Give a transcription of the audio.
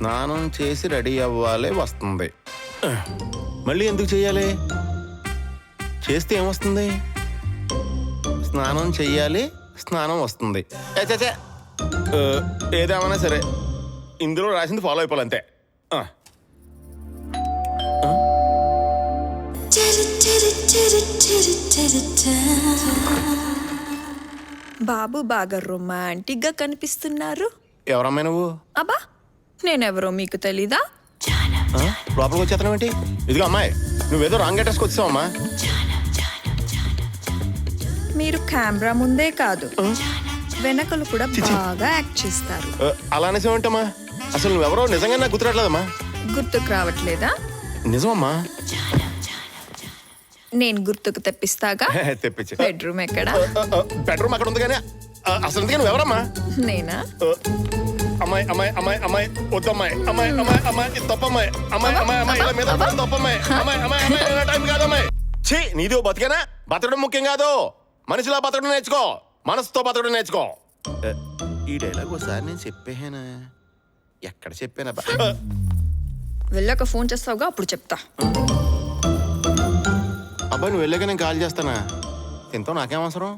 స్నానం చేసి రెడీ అవ్వాలి వస్తుంది. మళ్ళీ ఎందుకు చెయ్యాలి? చేస్తే ఏమొస్తుంది? స్నానం చెయ్యాలి, స్నానం వస్తుంది. చచ్చా, ఏదేమన్నా సరే ఇందులో రాసింది ఫాలో అయిపోవాలంతే. బాబు బాగా రొమాంటిక్ గా కనిపిస్తున్నారు. ఎవరమ్మా నువ్వు? అబ్బా, నేనెవరో మీకు తెలీదా? లోపలికి వచ్చేతనం ఏంటి? ఇదిగో అమ్మాయి, నువ్వేదో రాంగ్ అడ్రస్కి వచ్చావమ్మా. మీరు కెమెరా ముందే కాదు, వెనకలు కూడా బాగా యాక్ట్ చేస్తారు. అలా అనేసేమంటమ్మా? అసలు నువ్వెవరో నిజంగా నాకు గుర్తురాట్లేదమ్మా. గుర్తుకు రావట్లేదా? నిజమమ్మా. నేను గుర్తుకు తెప్పిస్తాగా. తెప్పించి. బెడ్రూమ్ ఎక్కడా? బెడ్రూమ్ అక్కడ ఉంది కానీ అసలు ఎందుకని నువ్వెవరమ్మా? నేనా? అమ్మాయి అమ్మాయి అమ్మాయి అమ్మాయి వద్దమ్మాయి, అమ్మాయి అమ్మాయి అమ్మాయి ఇది తప్పమ్మాయి, అమ్మాయి అమ్మాయి అమ్మాయి ఇలా మీద తప్పమ్మాయి, అమ్మాయి అమ్మాయి అమ్మాయి ఇలా టైం కాదమ్మాయి. ఛీ, నీది బతికేనా? బతకడం ముఖ్యం కాదు, మనిషిలా బతకడం నేర్చుకో, మనసుతో బతకడం నేర్చుకో. ఈ డైలాగ్ ఒకసారి నేను చెప్పేనా? ఎక్కడ చెప్పానా? వెళ్ళాక ఫోన్ చేస్తావుగా, అప్పుడు చెప్తా. అబ్బాయి నువ్వు వెళ్ళాక నేను కాల్ చేస్తానా? ఎంతో నాకేం అవసరం?